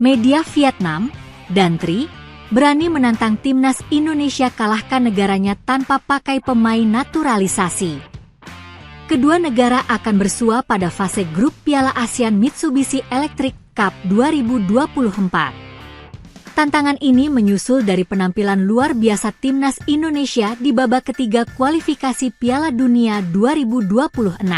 Media Vietnam, Dantri, berani menantang timnas Indonesia kalahkan negaranya tanpa pakai pemain naturalisasi. Kedua negara akan bersua pada fase grup Piala ASEAN Mitsubishi Electric Cup 2024. Tantangan ini menyusul dari penampilan luar biasa timnas Indonesia di babak ketiga kualifikasi Piala Dunia 2026.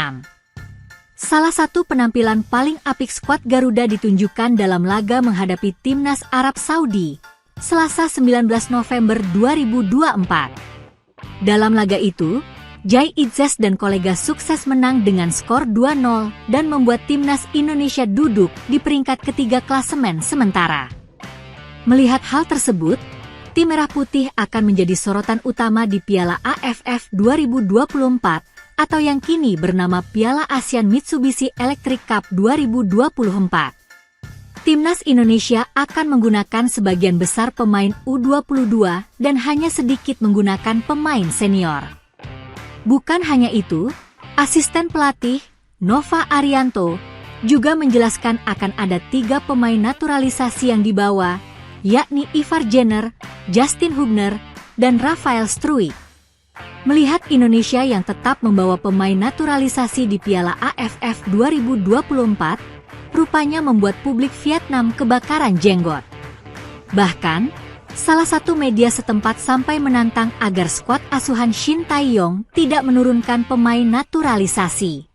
Salah satu penampilan paling apik skuad Garuda ditunjukkan dalam laga menghadapi timnas Arab Saudi, Selasa 19 November 2024. Dalam laga itu, Jai Itzes dan kolega sukses menang dengan skor 2-0 dan membuat timnas Indonesia duduk di peringkat ketiga klasemen sementara. Melihat hal tersebut, tim Merah Putih akan menjadi sorotan utama di Piala AFF 2024 atau yang kini bernama Piala ASEAN Mitsubishi Electric Cup 2024. Timnas Indonesia akan menggunakan sebagian besar pemain U22 dan hanya sedikit menggunakan pemain senior. Bukan hanya itu, asisten pelatih, Nova Arianto, juga menjelaskan akan ada 3 pemain naturalisasi yang dibawa, yakni Ivar Jenner, Justin Hubner, dan Rafael Struijk. Melihat Indonesia yang tetap membawa pemain naturalisasi di Piala AFF 2024, rupanya membuat publik Vietnam kebakaran jenggot. Bahkan, salah satu media setempat sampai menantang agar skuad asuhan Shin Tae-yong tidak menurunkan pemain naturalisasi.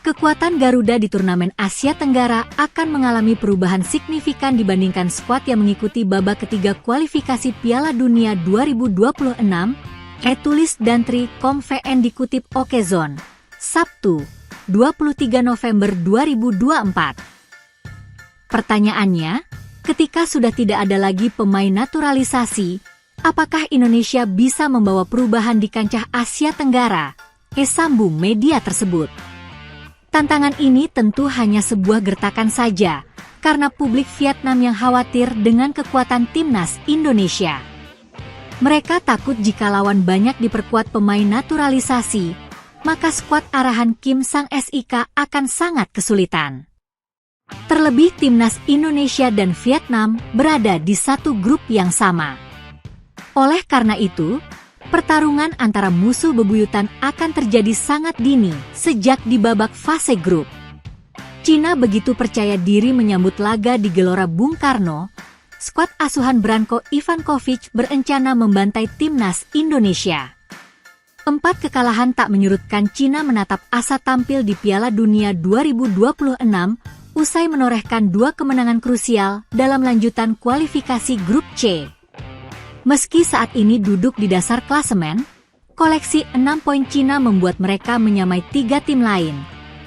Kekuatan Garuda di turnamen Asia Tenggara akan mengalami perubahan signifikan dibandingkan skuad yang mengikuti babak ketiga kualifikasi Piala Dunia 2026, tulis Dantri VN dikutip Okezone, Sabtu, 23 November 2024. Pertanyaannya, ketika sudah tidak ada lagi pemain naturalisasi, apakah Indonesia bisa membawa perubahan di kancah Asia Tenggara? Sambung media tersebut. Tantangan ini tentu hanya sebuah gertakan saja, karena publik Vietnam yang khawatir dengan kekuatan timnas Indonesia. Mereka takut jika lawan banyak diperkuat pemain naturalisasi, maka skuad arahan Kim Sang-sik akan sangat kesulitan. Terlebih timnas Indonesia dan Vietnam berada di satu grup yang sama. Oleh karena itu, pertarungan antara musuh bebuyutan akan terjadi sangat dini sejak di babak fase grup. Cina begitu percaya diri menyambut laga di Gelora Bung Karno. Skuad asuhan Branko Ivankovic berencana membantai timnas Indonesia. 4 kekalahan tak menyurutkan Cina menatap asa tampil di Piala Dunia 2026 usai menorehkan 2 kemenangan krusial dalam lanjutan kualifikasi grup C. Meski saat ini duduk di dasar klasemen, koleksi 6 poin Cina membuat mereka menyamai 3 tim lain,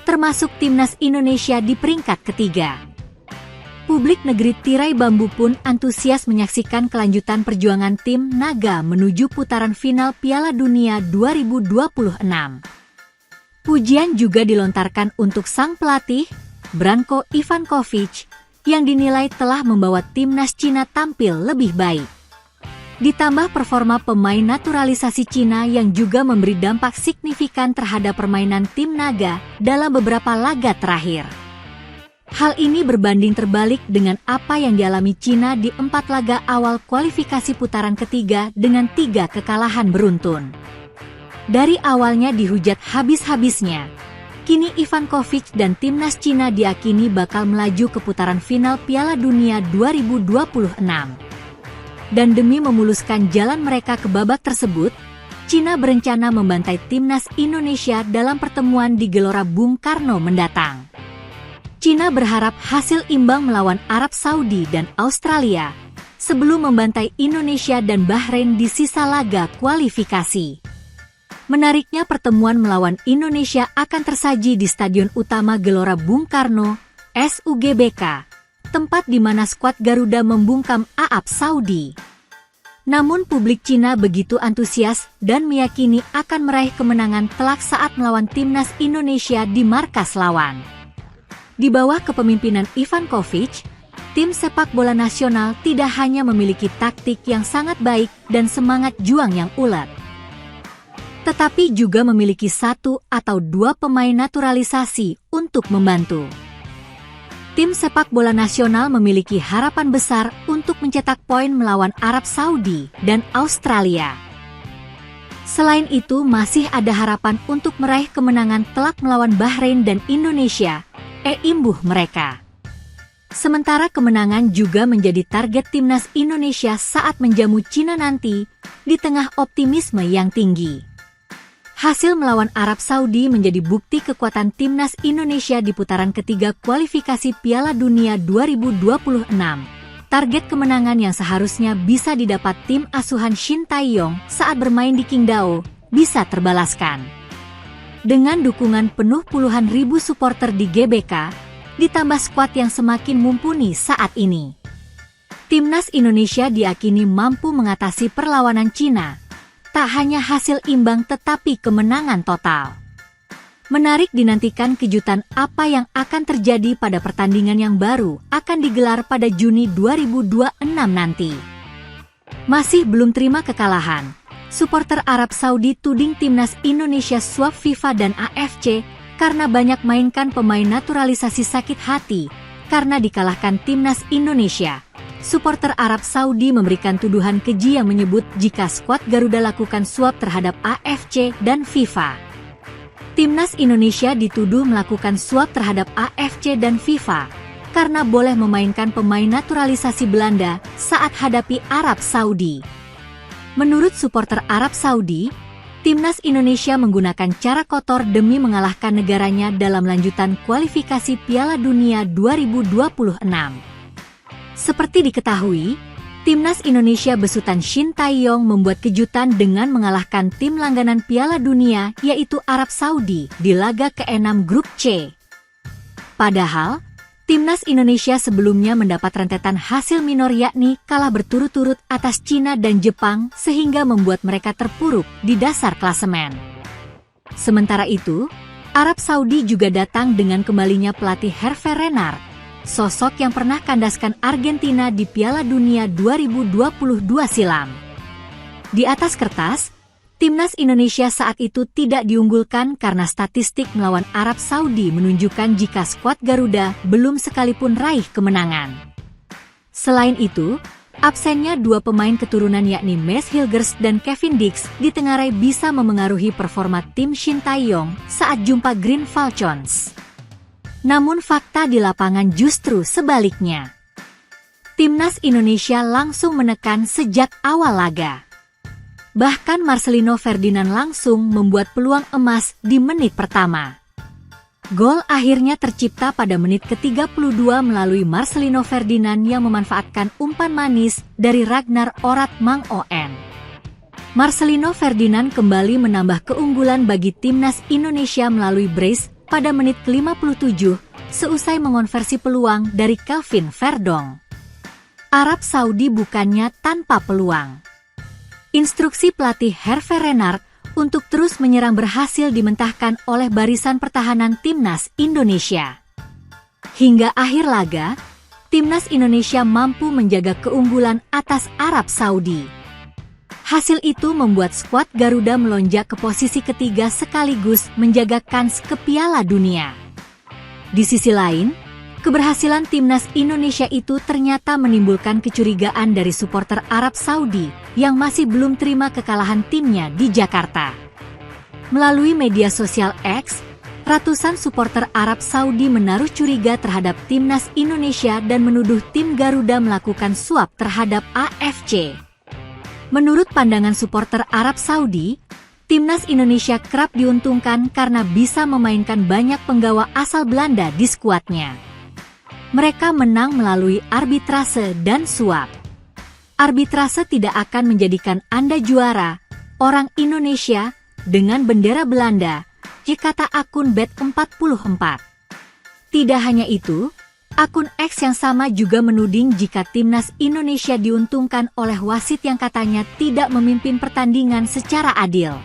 termasuk timnas Indonesia di peringkat ketiga. Publik negeri tirai bambu pun antusias menyaksikan kelanjutan perjuangan tim Naga menuju putaran final Piala Dunia 2026. Pujian juga dilontarkan untuk sang pelatih, Branko Ivankovic, yang dinilai telah membawa timnas Cina tampil lebih baik. Ditambah performa pemain naturalisasi Cina yang juga memberi dampak signifikan terhadap permainan tim Naga dalam beberapa laga terakhir. Hal ini berbanding terbalik dengan apa yang dialami Cina di 4 laga awal kualifikasi putaran ketiga dengan 3 kekalahan beruntun. Dari awalnya dihujat habis-habisnya, kini Ivankovic dan timnas Cina diyakini bakal melaju ke putaran final Piala Dunia 2026. Dan demi memuluskan jalan mereka ke babak tersebut, Cina berencana membantai timnas Indonesia dalam pertemuan di Gelora Bung Karno mendatang. Cina berharap hasil imbang melawan Arab Saudi dan Australia sebelum membantai Indonesia dan Bahrain di sisa laga kualifikasi. Menariknya pertemuan melawan Indonesia akan tersaji di Stadion Utama Gelora Bung Karno, SUGBK, tempat di mana skuad Garuda membungkam Arab Saudi. Namun publik Cina begitu antusias dan meyakini akan meraih kemenangan telak saat melawan timnas Indonesia di markas lawan. Di bawah kepemimpinan Ivankovic, tim sepak bola nasional tidak hanya memiliki taktik yang sangat baik dan semangat juang yang ulet, tetapi juga memiliki 1 atau 2 pemain naturalisasi untuk membantu. tim sepak bola nasional memiliki harapan besar untuk mencetak poin melawan Arab Saudi dan Australia. Selain itu, masih ada harapan untuk meraih kemenangan telak melawan Bahrain dan Indonesia, imbuh mereka. Sementara kemenangan juga menjadi target timnas Indonesia saat menjamu Cina nanti, di tengah optimisme yang tinggi. Hasil melawan Arab Saudi menjadi bukti kekuatan timnas Indonesia di putaran ketiga kualifikasi Piala Dunia 2026. Target kemenangan yang seharusnya bisa didapat tim asuhan Shin Tae-yong saat bermain di Qingdao bisa terbalaskan. Dengan dukungan penuh puluhan ribu supporter di GBK, ditambah skuad yang semakin mumpuni saat ini, timnas Indonesia diakini mampu mengatasi perlawanan Cina. Tak hanya hasil imbang tetapi kemenangan total. Menarik dinantikan kejutan apa yang akan terjadi pada pertandingan yang baru akan digelar pada Juni 2026 nanti. Masih belum terima kekalahan, supporter Arab Saudi tuding timnas Indonesia suap FIFA dan AFC karena banyak mainkan pemain naturalisasi sakit hati karena dikalahkan timnas Indonesia. Supporter Arab Saudi memberikan tuduhan keji yang menyebut jika skuad Garuda lakukan suap terhadap AFC dan FIFA. Timnas Indonesia dituduh melakukan suap terhadap AFC dan FIFA karena boleh memainkan pemain naturalisasi Belanda saat hadapi Arab Saudi. Menurut supporter Arab Saudi, timnas Indonesia menggunakan cara kotor demi mengalahkan negaranya dalam lanjutan kualifikasi Piala Dunia 2026. Seperti diketahui, timnas Indonesia besutan Shin Tae-yong membuat kejutan dengan mengalahkan tim langganan Piala Dunia yaitu Arab Saudi di laga ke-6 Grup C. Padahal, timnas Indonesia sebelumnya mendapat rentetan hasil minor yakni kalah berturut-turut atas Cina dan Jepang sehingga membuat mereka terpuruk di dasar klasemen. Sementara itu, Arab Saudi juga datang dengan kembalinya pelatih Hervé Renard, sosok yang pernah kandaskan Argentina di Piala Dunia 2022 silam. Di atas kertas, timnas Indonesia saat itu tidak diunggulkan karena statistik melawan Arab Saudi menunjukkan jika skuad Garuda belum sekalipun raih kemenangan. Selain itu, absennya dua pemain keturunan yakni Mads Hilgers dan Kevin Dix ditengarai bisa memengaruhi performa tim Shin Tae-yong saat jumpa Green Falcons. Namun fakta di lapangan justru sebaliknya. Timnas Indonesia langsung menekan sejak awal laga. Bahkan Marcelino Ferdinand langsung membuat peluang emas di menit pertama. Gol akhirnya tercipta pada menit ke-32 melalui Marcelino Ferdinand yang memanfaatkan umpan manis dari Ragnar Orat Mang On. Marcelino Ferdinand kembali menambah keunggulan bagi timnas Indonesia melalui brace pada menit ke-57, seusai mengonversi peluang dari Kelvin Verdong. Arab Saudi bukannya tanpa peluang. Instruksi pelatih Hervé Renard untuk terus menyerang berhasil dimentahkan oleh barisan pertahanan timnas Indonesia. Hingga akhir laga, timnas Indonesia mampu menjaga keunggulan atas Arab Saudi. Hasil itu membuat skuad Garuda melonjak ke posisi ketiga sekaligus menjaga kans ke Piala Dunia. Di sisi lain, keberhasilan timnas Indonesia itu ternyata menimbulkan kecurigaan dari supporter Arab Saudi yang masih belum terima kekalahan timnya di Jakarta. Melalui media sosial X, ratusan supporter Arab Saudi menaruh curiga terhadap timnas Indonesia dan menuduh tim Garuda melakukan suap terhadap AFC. Menurut pandangan supporter Arab Saudi, timnas Indonesia kerap diuntungkan karena bisa memainkan banyak penggawa asal Belanda di skuadnya. Mereka menang melalui arbitrase dan suap. Arbitrase tidak akan menjadikan Anda juara, orang Indonesia, dengan bendera Belanda, kata akun Bet44. Tidak hanya itu, akun X yang sama juga menuding jika timnas Indonesia diuntungkan oleh wasit yang katanya tidak memimpin pertandingan secara adil.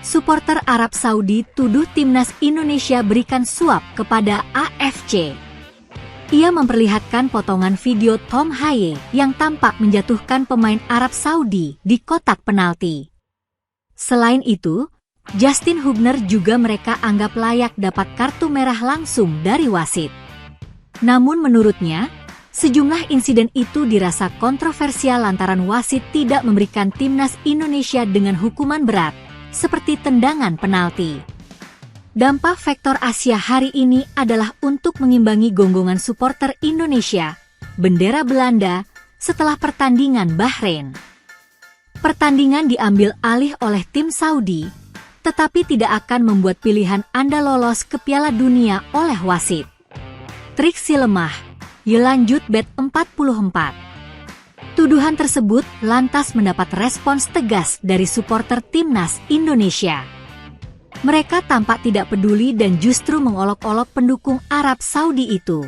Supporter Arab Saudi tuduh timnas Indonesia berikan suap kepada AFC. Ia memperlihatkan potongan video Tom Haye yang tampak menjatuhkan pemain Arab Saudi di kotak penalti. Selain itu, Justin Hubner juga mereka anggap layak dapat kartu merah langsung dari wasit. Namun menurutnya, sejumlah insiden itu dirasa kontroversial lantaran wasit tidak memberikan timnas Indonesia dengan hukuman berat, seperti tendangan penalti. Dampak faktor Asia hari ini adalah untuk mengimbangi gonggongan supporter Indonesia, bendera Belanda, setelah pertandingan Bahrain. Pertandingan diambil alih oleh tim Saudi, tetapi tidak akan membuat pilihan Anda lolos ke Piala Dunia oleh wasit. Trik si lemah, lanjut bet 44. Tuduhan tersebut lantas mendapat respons tegas dari supporter timnas Indonesia. Mereka tampak tidak peduli dan justru mengolok-olok pendukung Arab Saudi itu.